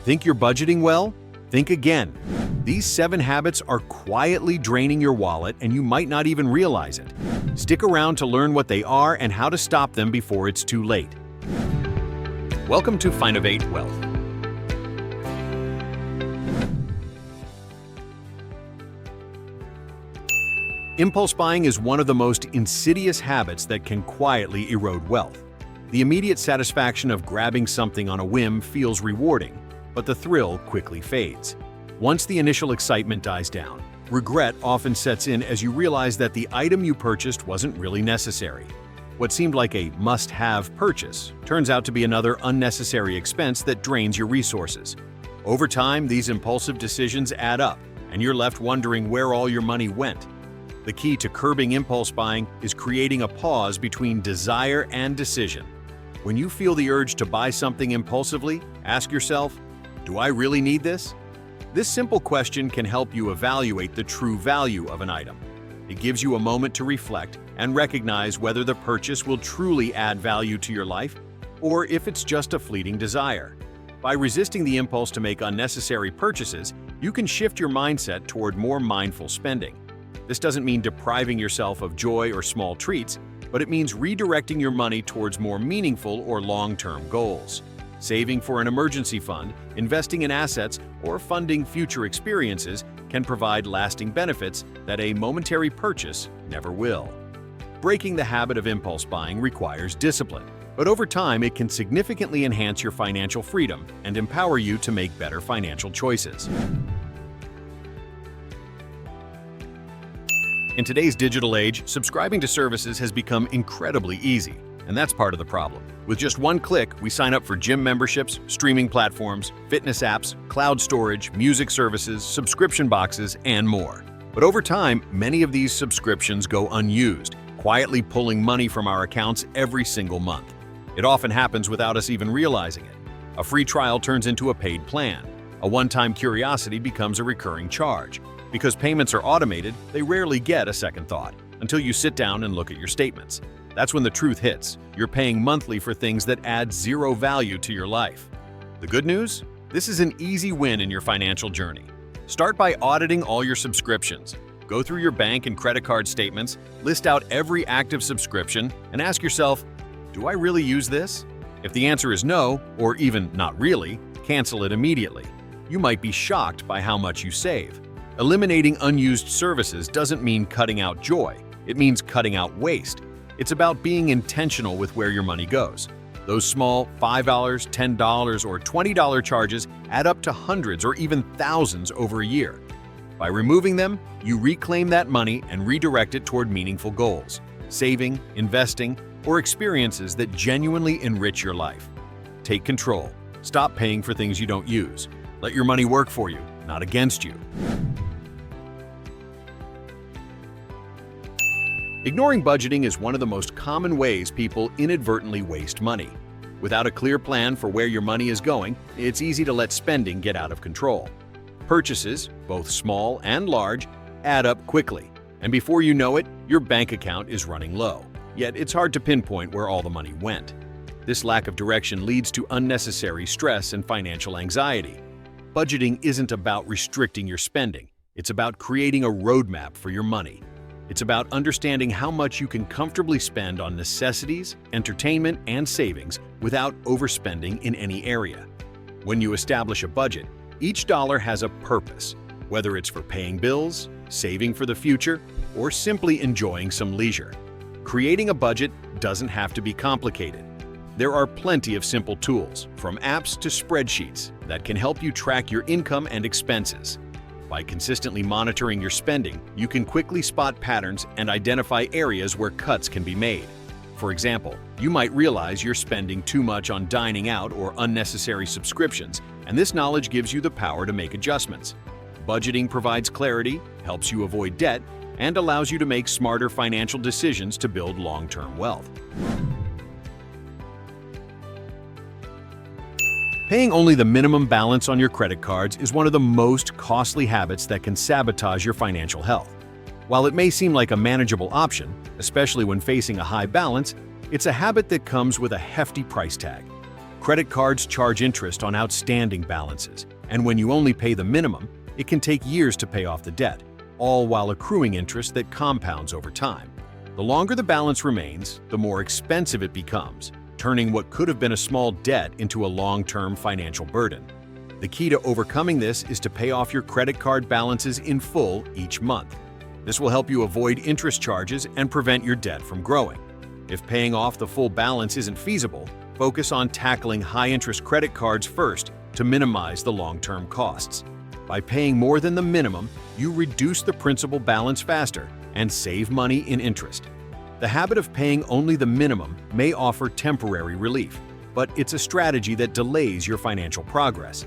Think you're budgeting well? Think again. These 7 habits are quietly draining your wallet and you might not even realize it. Stick around to learn what they are and how to stop them before it's too late. Welcome to Finovate.Wealth. Impulse buying is one of the most insidious habits that can quietly erode wealth. The immediate satisfaction of grabbing something on a whim feels rewarding, but the thrill quickly fades. Once the initial excitement dies down, regret often sets in as you realize that the item you purchased wasn't really necessary. What seemed like a must-have purchase turns out to be another unnecessary expense that drains your resources. Over time, these impulsive decisions add up, and you're left wondering where all your money went. The key to curbing impulse buying is creating a pause between desire and decision. When you feel the urge to buy something impulsively, ask yourself, do I really need this? This simple question can help you evaluate the true value of an item. It gives you a moment to reflect and recognize whether the purchase will truly add value to your life or if it's just a fleeting desire. By resisting the impulse to make unnecessary purchases, you can shift your mindset toward more mindful spending. This doesn't mean depriving yourself of joy or small treats, but it means redirecting your money towards more meaningful or long-term goals. Saving for an emergency fund, investing in assets, or funding future experiences can provide lasting benefits that a momentary purchase never will. Breaking the habit of impulse buying requires discipline, but over time it can significantly enhance your financial freedom and empower you to make better financial choices. In today's digital age, subscribing to services has become incredibly easy, and that's part of the problem. With just one click, we sign up for gym memberships, streaming platforms, fitness apps, cloud storage, music services, subscription boxes, and more. But over time, many of these subscriptions go unused, quietly pulling money from our accounts every single month. It often happens without us even realizing it. A free trial turns into a paid plan. A one-time curiosity becomes a recurring charge. Because payments are automated, they rarely get a second thought until you sit down and look at your statements. That's when the truth hits. You're paying monthly for things that add zero value to your life. The good news? This is an easy win in your financial journey. Start by auditing all your subscriptions. Go through your bank and credit card statements, list out every active subscription, and ask yourself, do I really use this? If the answer is no, or even not really, cancel it immediately. You might be shocked by how much you save. Eliminating unused services doesn't mean cutting out joy. It means cutting out waste. It's about being intentional with where your money goes. Those small $5, $10, or $20 charges add up to hundreds or even thousands over a year. By removing them, you reclaim that money and redirect it toward meaningful goals, saving, investing, or experiences that genuinely enrich your life. Take control. Stop paying for things you don't use. Let your money work for you, not against you. Ignoring budgeting is one of the most common ways people inadvertently waste money. Without a clear plan for where your money is going, it's easy to let spending get out of control. Purchases, both small and large, add up quickly, and before you know it, your bank account is running low. Yet it's hard to pinpoint where all the money went. This lack of direction leads to unnecessary stress and financial anxiety. Budgeting isn't about restricting your spending. It's about creating a roadmap for your money. It's about understanding how much you can comfortably spend on necessities, entertainment, and savings without overspending in any area. When you establish a budget, each dollar has a purpose, whether it's for paying bills, saving for the future, or simply enjoying some leisure. Creating a budget doesn't have to be complicated. There are plenty of simple tools, from apps to spreadsheets, that can help you track your income and expenses. By consistently monitoring your spending, you can quickly spot patterns and identify areas where cuts can be made. For example, you might realize you're spending too much on dining out or unnecessary subscriptions, and this knowledge gives you the power to make adjustments. Budgeting provides clarity, helps you avoid debt, and allows you to make smarter financial decisions to build long-term wealth. Paying only the minimum balance on your credit cards is one of the most costly habits that can sabotage your financial health. While it may seem like a manageable option, especially when facing a high balance, it's a habit that comes with a hefty price tag. Credit cards charge interest on outstanding balances, and when you only pay the minimum, it can take years to pay off the debt, all while accruing interest that compounds over time. The longer the balance remains, the more expensive it becomes, turning what could have been a small debt into a long-term financial burden. The key to overcoming this is to pay off your credit card balances in full each month. This will help you avoid interest charges and prevent your debt from growing. If paying off the full balance isn't feasible, focus on tackling high-interest credit cards first to minimize the long-term costs. By paying more than the minimum, you reduce the principal balance faster and save money in interest. The habit of paying only the minimum may offer temporary relief, but it's a strategy that delays your financial progress.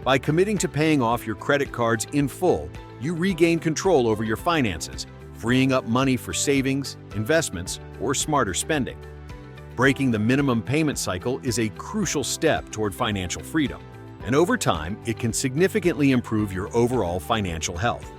By committing to paying off your credit cards in full, you regain control over your finances, freeing up money for savings, investments, or smarter spending. Breaking the minimum payment cycle is a crucial step toward financial freedom, and over time, it can significantly improve your overall financial health.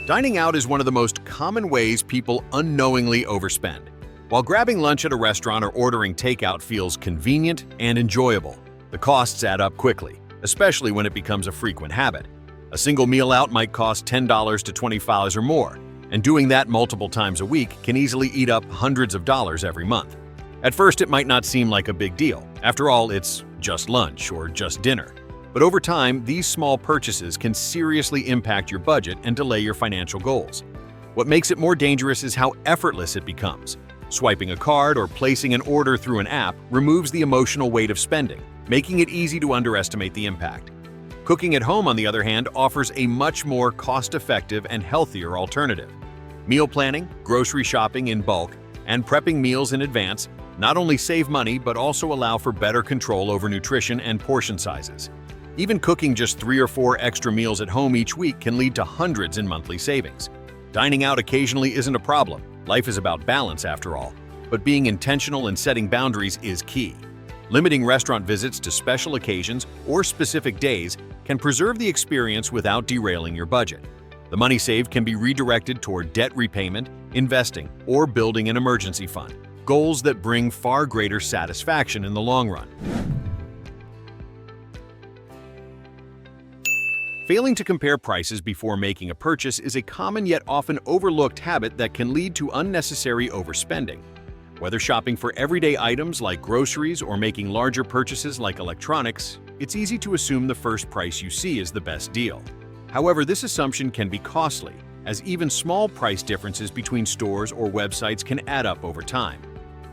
Dining out is one of the most common ways people unknowingly overspend. While grabbing lunch at a restaurant or ordering takeout feels convenient and enjoyable, the costs add up quickly, especially when it becomes a frequent habit. A single meal out might cost $10 to $20 or more, and doing that multiple times a week can easily eat up hundreds of dollars every month. At first, it might not seem like a big deal. After all, it's just lunch or just dinner. But over time, these small purchases can seriously impact your budget and delay your financial goals. What makes it more dangerous is how effortless it becomes. Swiping a card or placing an order through an app removes the emotional weight of spending, making it easy to underestimate the impact. Cooking at home, on the other hand, offers a much more cost-effective and healthier alternative. Meal planning, grocery shopping in bulk, and prepping meals in advance not only save money but also allow for better control over nutrition and portion sizes. Even cooking just 3 or 4 extra meals at home each week can lead to hundreds in monthly savings. Dining out occasionally isn't a problem. Life is about balance after all. But being intentional and setting boundaries is key. Limiting restaurant visits to special occasions or specific days can preserve the experience without derailing your budget. The money saved can be redirected toward debt repayment, investing, or building an emergency fund, goals that bring far greater satisfaction in the long run. Failing to compare prices before making a purchase is a common yet often overlooked habit that can lead to unnecessary overspending. Whether shopping for everyday items like groceries or making larger purchases like electronics, it's easy to assume the first price you see is the best deal. However, this assumption can be costly, as even small price differences between stores or websites can add up over time.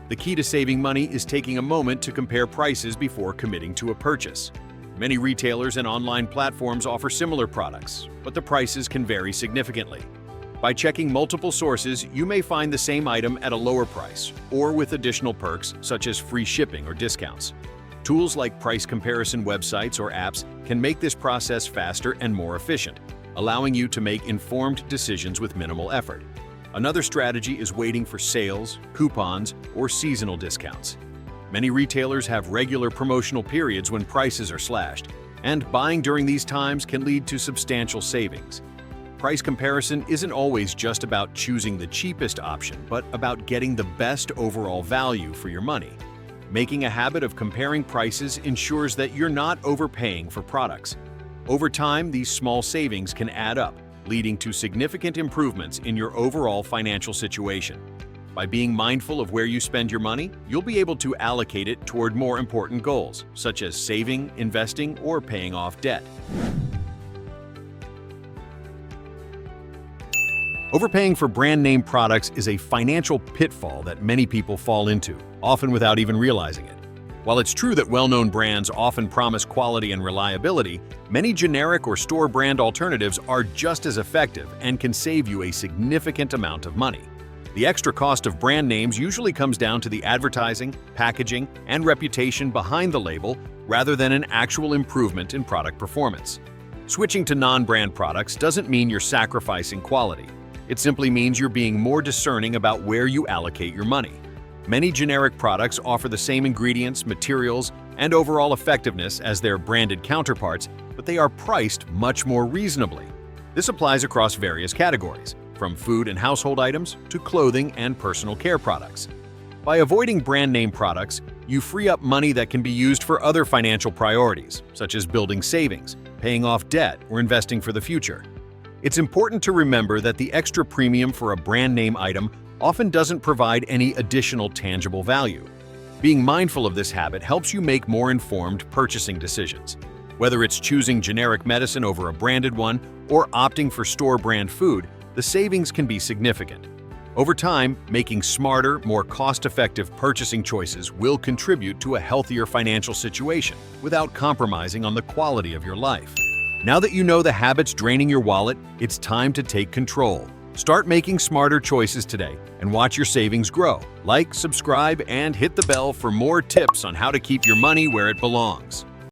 The key to saving money is taking a moment to compare prices before committing to a purchase. Many retailers and online platforms offer similar products, but the prices can vary significantly. By checking multiple sources, you may find the same item at a lower price, or with additional perks such as free shipping or discounts. Tools like price comparison websites or apps can make this process faster and more efficient, allowing you to make informed decisions with minimal effort. Another strategy is waiting for sales, coupons, or seasonal discounts. Many retailers have regular promotional periods when prices are slashed, and buying during these times can lead to substantial savings. Price comparison isn't always just about choosing the cheapest option, but about getting the best overall value for your money. Making a habit of comparing prices ensures that you're not overpaying for products. Over time, these small savings can add up, leading to significant improvements in your overall financial situation. By being mindful of where you spend your money, you'll be able to allocate it toward more important goals, such as saving, investing, or paying off debt. Overpaying for brand name products is a financial pitfall that many people fall into, often without even realizing it. While it's true that well-known brands often promise quality and reliability, many generic or store brand alternatives are just as effective and can save you a significant amount of money. The extra cost of brand names usually comes down to the advertising, packaging, and reputation behind the label rather than an actual improvement in product performance. Switching to non-brand products doesn't mean you're sacrificing quality. It simply means you're being more discerning about where you allocate your money. Many generic products offer the same ingredients, materials, and overall effectiveness as their branded counterparts, but they are priced much more reasonably. This applies across various categories, from food and household items to clothing and personal care products. By avoiding brand name products, you free up money that can be used for other financial priorities, such as building savings, paying off debt, or investing for the future. It's important to remember that the extra premium for a brand name item often doesn't provide any additional tangible value. Being mindful of this habit helps you make more informed purchasing decisions. Whether it's choosing generic medicine over a branded one or opting for store brand food, the savings can be significant. Over time, making smarter, more cost-effective purchasing choices will contribute to a healthier financial situation without compromising on the quality of your life. Now that you know the habits draining your wallet, it's time to take control. Start making smarter choices today and watch your savings grow. Like, subscribe, and hit the bell for more tips on how to keep your money where it belongs.